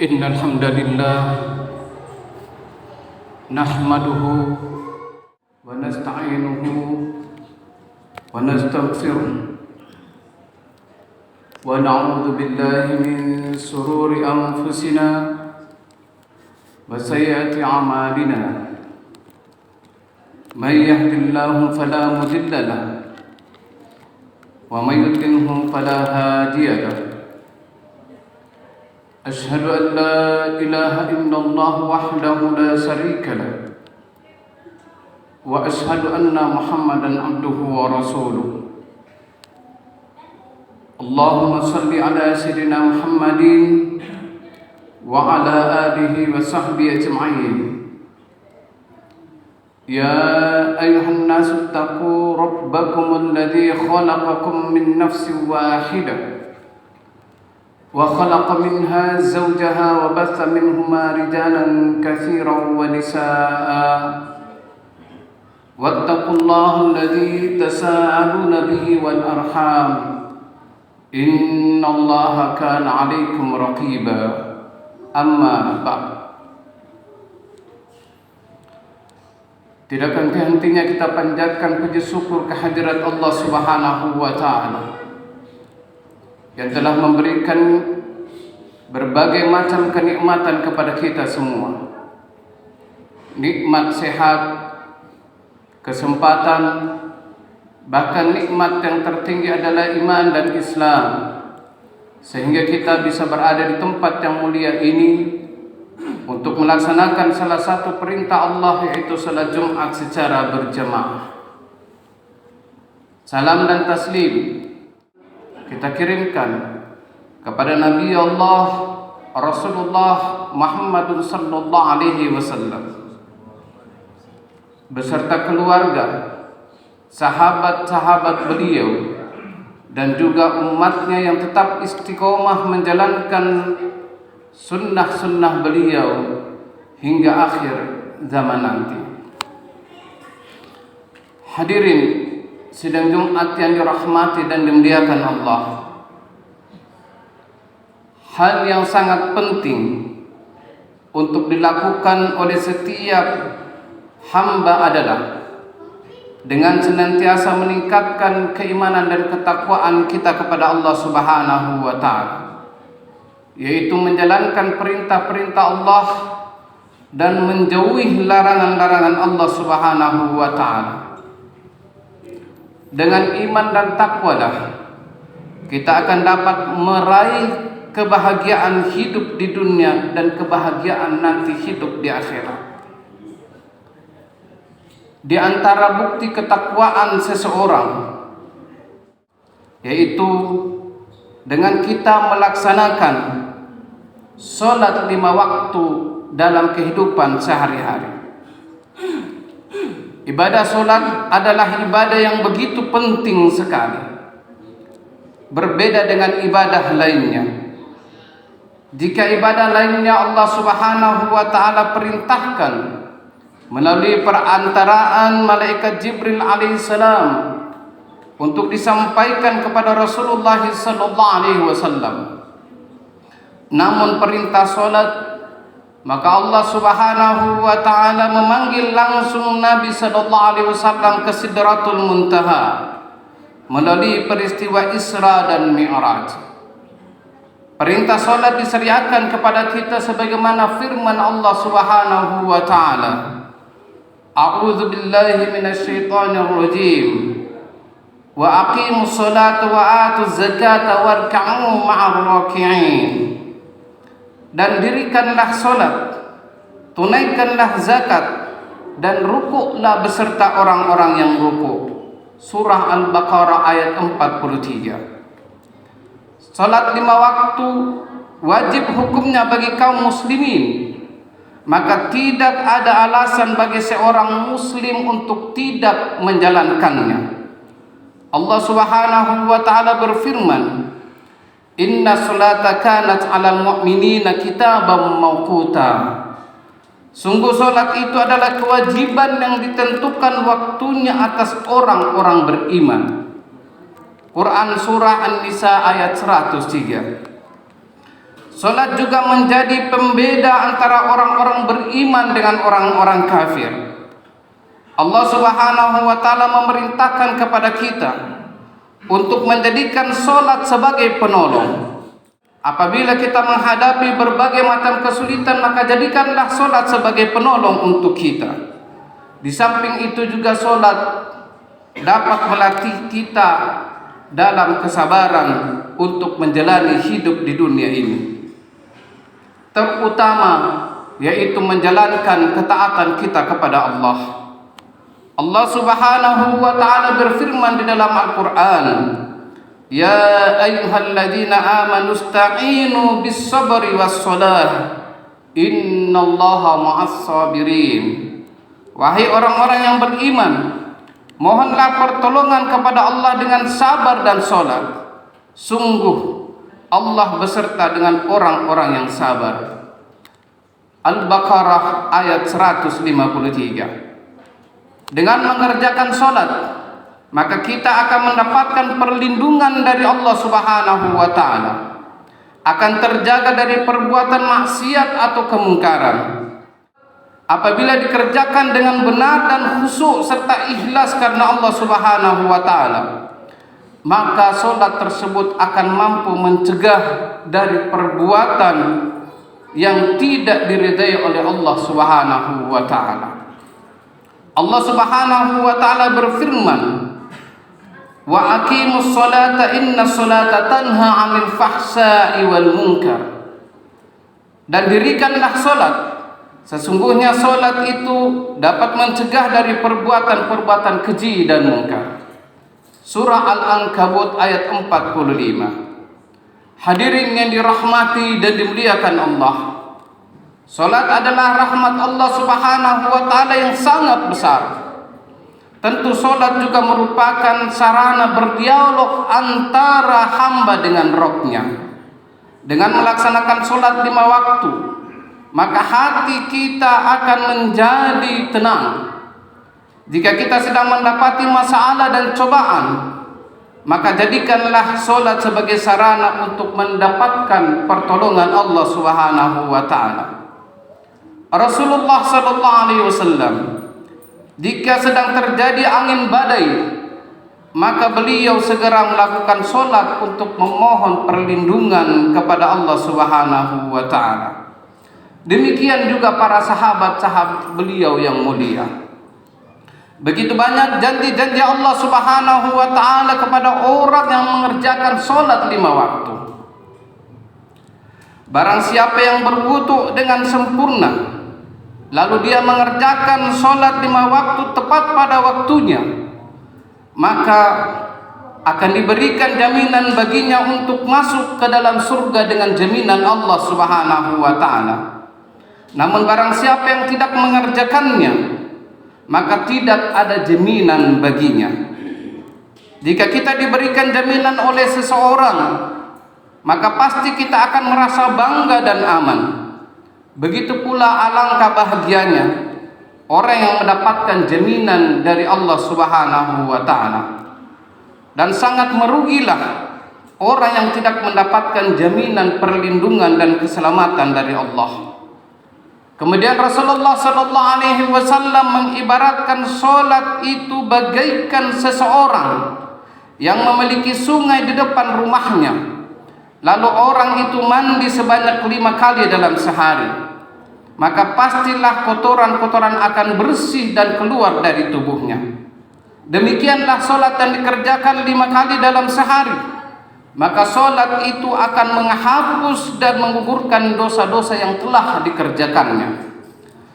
إن الحمد لله نحمده ونستعينه ونستغفره ونعوذ بالله من شرور أنفسنا وسيئات أعمالنا من يهد الله فلا مضل له ومن يضلل فلا هادي له أشهد أن لا إله إلا الله وحده لا شريك له وأشهد أن محمدا عبده ورسوله اللهم صل على سيدنا محمد وعلى آله وصحبه أجمعين يا أيها الناس اتقوا ربكم الذي خلقكم من نفس واحدة وخلق منها زوجها وبث منهما رجالا كثيرا ونساء واتقوا الله الذي تساءلون به والأرحام إن الله كان عليكم رقيبا أما بعد. Tidak akan hentinya kita panjatkan puji syukur kehadirat Allah Subhanahu wa Ta'ala yang telah memberikan berbagai macam kenikmatan kepada kita semua. Nikmat sehat, kesempatan, bahkan nikmat yang tertinggi adalah iman dan Islam, sehingga kita bisa berada di tempat yang mulia ini untuk melaksanakan salah satu perintah Allah, yaitu salat Jumat secara berjamaah. Salam dan taslim kita kirimkan kepada Nabi Allah Rasulullah Muhammad sallallahu alaihi wasallam beserta keluarga, sahabat-sahabat beliau, dan juga umatnya yang tetap istiqomah menjalankan sunnah-sunnah beliau hingga akhir zaman nanti. Hadirin sidang Jumat yang dirahmati dan dimuliakan Allah, hal yang sangat penting untuk dilakukan oleh setiap hamba adalah dengan senantiasa meningkatkan keimanan dan ketakwaan kita kepada Allah Subhanahu wa Ta'ala, yaitu menjalankan perintah-perintah Allah dan menjauhi larangan-larangan Allah Subhanahu wa Ta'ala. Dengan iman dan takwalah kita akan dapat meraih kebahagiaan hidup di dunia dan kebahagiaan nanti hidup di akhirat. Di antara bukti ketakwaan seseorang yaitu dengan kita melaksanakan sholat 5 waktu dalam kehidupan sehari-hari. Ibadah sholat adalah ibadah yang begitu penting sekali, berbeda dengan ibadah lainnya. Jika ibadah lainnya Allah Subhanahu wa Ta'ala perintahkan melalui perantaraan malaikat Jibril alaihissalam untuk disampaikan kepada Rasulullah sallallahu alaihi wasallam. Namun perintah sholat, maka Allah Subhanahu wa Ta'ala memanggil langsung Nabi sallallahu alaihi wasallam ke Sidratul Muntaha melalui peristiwa Isra dan Mi'raj. Perintah salat disyariatkan kepada kita sebagaimana firman Allah Subhanahu wa Ta'ala, A'udzu billahi minasyaitonir rajim. Wa aqimus salata wa atuz zakata warka'u ma'ar raki'in. Dan dirikanlah salat, tunaikanlah zakat, dan rukuklah beserta orang-orang yang rukuk. Surah Al-Baqarah ayat 43. Salat 5 waktu wajib hukumnya bagi kaum muslimin, maka tidak ada alasan bagi seorang muslim untuk tidak menjalankannya. Allah Subhanahu wa Ta'ala berfirman, Inna salata kanat 'alal mu'minina kitaban mawquta. Sungguh salat itu adalah kewajiban yang ditentukan waktunya atas orang-orang beriman. Quran surah An-Nisa ayat 103. Salat juga menjadi pembeda antara orang-orang beriman dengan orang-orang kafir. Allah Subhanahu wa taala memerintahkan kepada kita untuk menjadikan salat sebagai penolong. Apabila kita menghadapi berbagai macam kesulitan, maka jadikanlah salat sebagai penolong untuk kita. Di samping itu juga salat dapat melatih kita dalam kesabaran untuk menjalani hidup di dunia ini. Terutama yaitu menjalankan ketaatan kita kepada Allah. Allah Subhanahu wa taala berfirman di dalam Al-Qur'an, "Ya ayyuhalladzina amanu ista'inu bis-sabri was-shalah. Innallaha ma'as sabirin." Wahai orang-orang yang beriman, mohonlah pertolongan kepada Allah dengan sabar dan salat. Sungguh Allah beserta dengan orang-orang yang sabar. Al-Baqarah ayat 153. Dengan mengerjakan salat, maka kita akan mendapatkan perlindungan dari Allah Subhanahu wa taala, akan terjaga dari perbuatan maksiat atau kemungkaran. Apabila dikerjakan dengan benar dan khusyuk serta ikhlas karena Allah Subhanahu wa taala, maka salat tersebut akan mampu mencegah dari perbuatan yang tidak diridai oleh Allah Subhanahu wa taala. Allah Subhanahu wa taala berfirman, "Wa aqimus salata innas salata tanha 'anil fahsya'i wal munkar." Dan dirikanlah salat, sesungguhnya salat itu dapat mencegah dari perbuatan-perbuatan keji dan mungkar. Surah Al-Ankabut ayat 45. Hadirin yang dirahmati dan dimuliakan Allah, salat adalah rahmat Allah Subhanahu wa taala yang sangat besar. Tentu salat juga merupakan sarana berdialog antara hamba dengan Rabb-Nya. Dengan melaksanakan salat 5 waktu, maka hati kita akan menjadi tenang. Jika kita sedang mendapati masalah dan cobaan, maka jadikanlah salat sebagai sarana untuk mendapatkan pertolongan Allah Subhanahu wa taala. Rasulullah sallallahu alaihi wasallam, jika sedang terjadi angin badai, maka beliau segera melakukan salat untuk memohon perlindungan kepada Allah Subhanahu wa taala. Demikian juga para sahabat-sahabat beliau yang mulia. Begitu banyak janji-janji Allah Subhanahu wa taala kepada orang yang mengerjakan salat 5 waktu. Barang siapa yang berwudu dengan sempurna, lalu dia mengerjakan salat 5 waktu tepat pada waktunya, maka akan diberikan jaminan baginya untuk masuk ke dalam surga dengan jaminan Allah Subhanahu wa taala. Namun barang siapa yang tidak mengerjakannya, maka tidak ada jaminan baginya. Jika kita diberikan jaminan oleh seseorang, maka pasti kita akan merasa bangga dan aman. Begitu pula alangkah bahagianya orang yang mendapatkan jaminan dari Allah Subhanahu wa taala. Dan sangat merugilah orang yang tidak mendapatkan jaminan perlindungan dan keselamatan dari Allah. Kemudian Rasulullah sallallahu alaihi wasallam mengibaratkan salat itu bagaikan seseorang yang memiliki sungai di depan rumahnya. Lalu orang itu mandi sebanyak 5 kali dalam sehari, maka pastilah kotoran-kotoran akan bersih dan keluar dari tubuhnya. Demikianlah salat yang dikerjakan 5 kali dalam sehari, maka salat itu akan menghapus dan menggugurkan dosa-dosa yang telah dikerjakannya.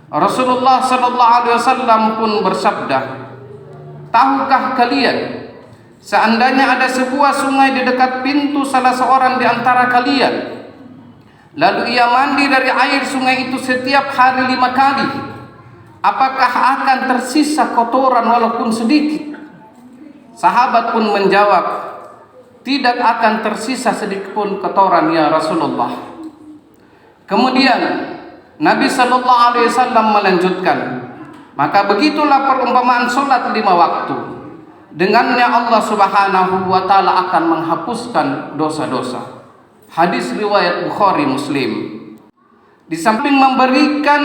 Rasulullah sallallahu alaihi wasallam pun bersabda, "Tahukah kalian, seandainya ada sebuah sungai di dekat pintu salah seorang di antara kalian, lalu ia mandi dari air sungai itu setiap hari 5 kali, apakah akan tersisa kotoran walaupun sedikit?" Sahabat pun menjawab, "Tidak akan tersisa sedikit pun kotoran ya Rasulullah." Kemudian Nabi sallallahu alaihi wasallam melanjutkan, "Maka begitulah perumpamaan salat 5 waktu. Dengannya Allah Subhanahu wa taala akan menghapuskan dosa-dosa." Hadis riwayat Bukhari Muslim. Di samping memberikan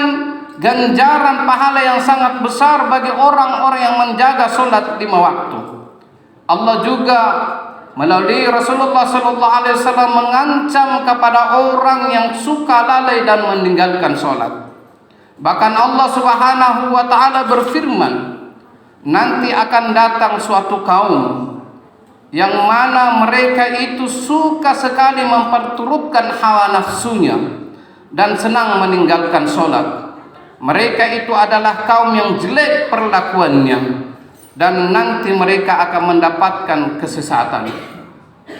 ganjaran pahala yang sangat besar bagi orang-orang yang menjaga solat 5 waktu, Allah juga melalui Rasulullah SAW mengancam kepada orang yang suka lalai dan meninggalkan solat. Bahkan Allah Subhanahu wa taala berfirman, nanti akan datang suatu kaum yang mana mereka itu suka sekali memperturutkan hawa nafsunya dan senang meninggalkan solat. Mereka itu adalah kaum yang jelek perlakuannya dan nanti mereka akan mendapatkan kesesatan.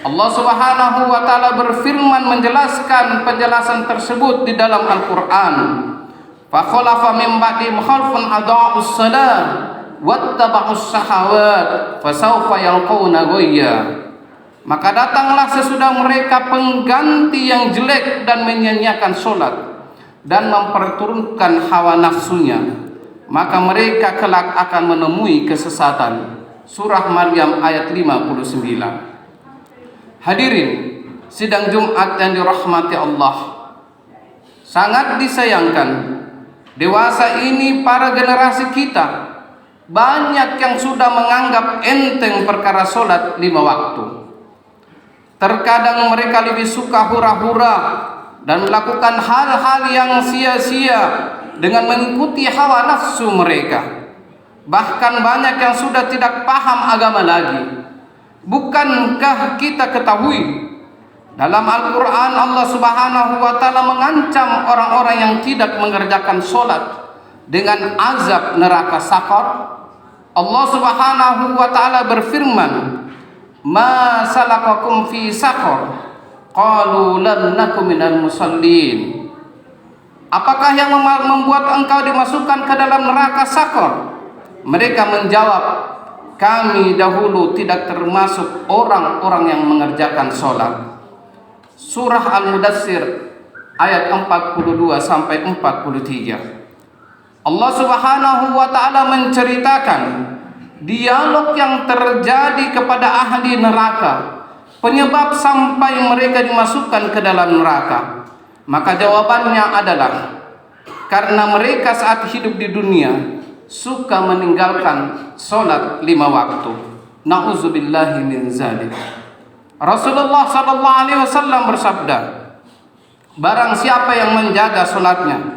Allah Subhanahu wa taala berfirman menjelaskan penjelasan tersebut di dalam Al-Qur'an. Fa khalafa min ba'dihim khalfun adaa'us shalah wattaba'us syahawat fasawfa yalqawna ghayya. Maka datanglah sesudah mereka pengganti yang jelek dan menyia-nyiakan salat dan memperturunkan hawa nafsunya, maka mereka kelak akan menemui kesesatan. Surah Maryam ayat 59. Hadirin sidang Jumat yang dirahmati Allah, sangat disayangkan dewasa ini para generasi kita banyak yang sudah menganggap enteng perkara solat 5 waktu. Terkadang mereka lebih suka hura-hura dan melakukan hal-hal yang sia-sia dengan mengikuti hawa nafsu mereka. Bahkan banyak yang sudah tidak paham agama lagi. Bukankah kita ketahui dalam Al-Quran Allah Subhanahu wa taala mengancam orang-orang yang tidak mengerjakan solat dengan azab neraka sakor? Allah Subhanahu wa taala berfirman, "Ma salakakum fi sakor? Qalu lam nakum minal musallin." Apakah yang membuat engkau dimasukkan ke dalam neraka sakor? Mereka menjawab, kami dahulu tidak termasuk orang-orang yang mengerjakan solat. Surah Al-Mudaththir ayat 42 sampai 43. Allah Subhanahu wa taala menceritakan dialog yang terjadi kepada ahli neraka, penyebab sampai mereka dimasukkan ke dalam neraka. Maka jawabannya adalah karena mereka saat hidup di dunia suka meninggalkan solat 5 waktu. Na'udzubillahi min zalik. Rasulullah sallallahu alaihi wasallam bersabda, barang siapa yang menjaga solatnya,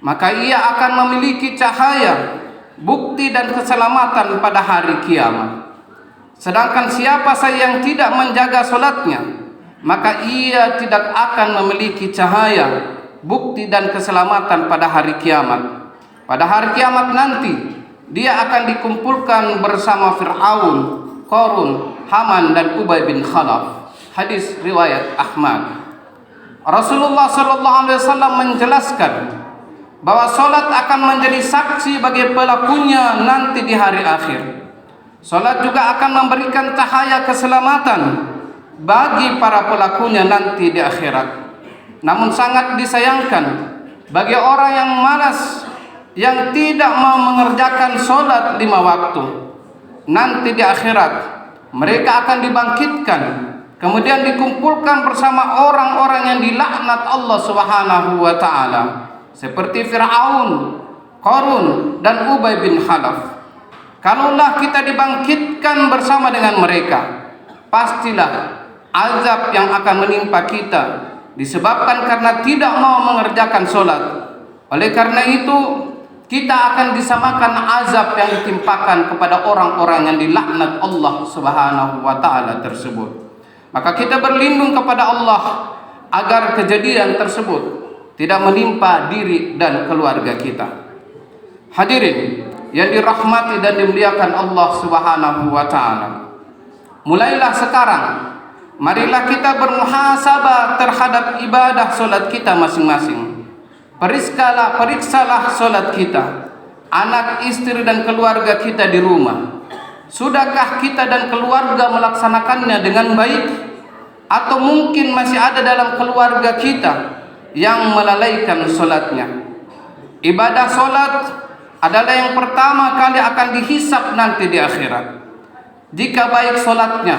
maka ia akan memiliki cahaya, bukti dan keselamatan pada hari kiamat. Sedangkan siapa saja yang tidak menjaga solatnya, maka ia tidak akan memiliki cahaya, bukti dan keselamatan pada hari kiamat. Pada hari kiamat nanti dia akan dikumpulkan bersama Fir'aun, Qarun, Haman dan Ubay bin Khalaf. Hadis riwayat Ahmad. Rasulullah sallallahu alaihi wasallam menjelaskan bahwa salat akan menjadi saksi bagi pelakunya nanti di hari akhir. Salat juga akan memberikan cahaya keselamatan bagi para pelakunya nanti di akhirat. Namun sangat disayangkan bagi orang yang malas, yang tidak mau mengerjakan salat 5 waktu, nanti di akhirat mereka akan dibangkitkan, kemudian dikumpulkan bersama orang-orang yang dilaknat Allah Subhanahu wa taala, seperti Fir'aun, Qarun dan Ubay bin Khalaf. Kalaulah kita dibangkitkan bersama dengan mereka, pastilah azab yang akan menimpa kita disebabkan karena tidak mau mengerjakan solat. Oleh karena itu kita akan disamakan azab yang ditimpakan kepada orang-orang yang dilaknat Allah Subhanahu wa taala tersebut. Maka kita berlindung kepada Allah agar kejadian tersebut tidak menimpa diri dan keluarga kita. Hadirin yang dirahmati dan dimuliakan Allah Subhanahu wa taala, mulailah sekarang marilah kita bermuhasabah terhadap ibadah solat kita masing-masing. Periksalah solat kita, anak, istri dan keluarga kita di rumah. Sudahkah kita dan keluarga melaksanakannya dengan baik? Atau mungkin masih ada dalam keluarga kita yang melalaikan solatnya? Ibadah solat adalah yang pertama kali akan dihisap nanti di akhirat. Jika baik solatnya,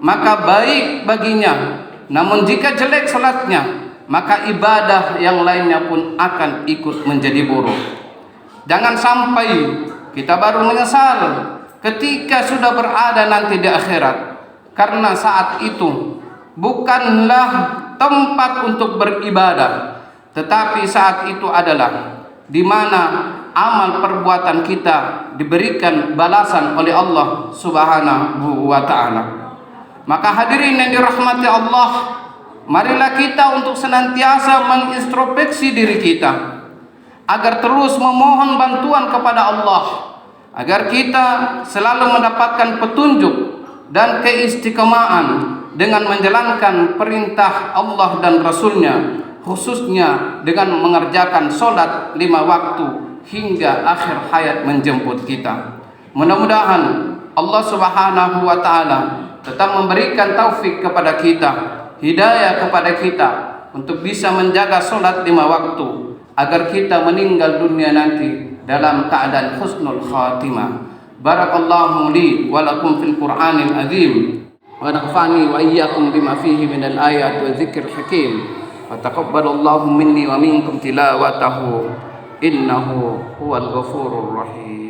maka baik baginya Namun jika jelek salatnya, maka ibadah yang lainnya pun akan ikut menjadi buruk. Jangan sampai kita baru menyesal ketika sudah berada nanti di akhirat, karena saat itu bukanlah tempat untuk beribadah, tetapi saat itu adalah di mana amal perbuatan kita diberikan balasan oleh Allah Subhanahu wa taala. Maka hadirin yang dirahmati Allah, marilah kita untuk senantiasa mengintrospeksi diri kita agar terus memohon bantuan kepada Allah, agar kita selalu mendapatkan petunjuk dan keistiqomahan dengan menjalankan perintah Allah dan Rasulnya, khususnya dengan mengerjakan sholat 5 waktu hingga akhir hayat menjemput kita. Mudah-mudahan Allah Subhanahu wa taala tetap memberikan taufik kepada kita, hidayah kepada kita untuk bisa menjaga sholat 5 waktu, agar kita meninggal dunia nanti dalam keadaan husnul khatimah. Barakallahu li wa lakum fil Qur'anil azim, wa nafa'ani wa iyyakum bima fihi minal ayat wa dzikril hakim. Wa taqabbalallahu minni wa minkum tilawatahu innahu huwal ghafurur rahim.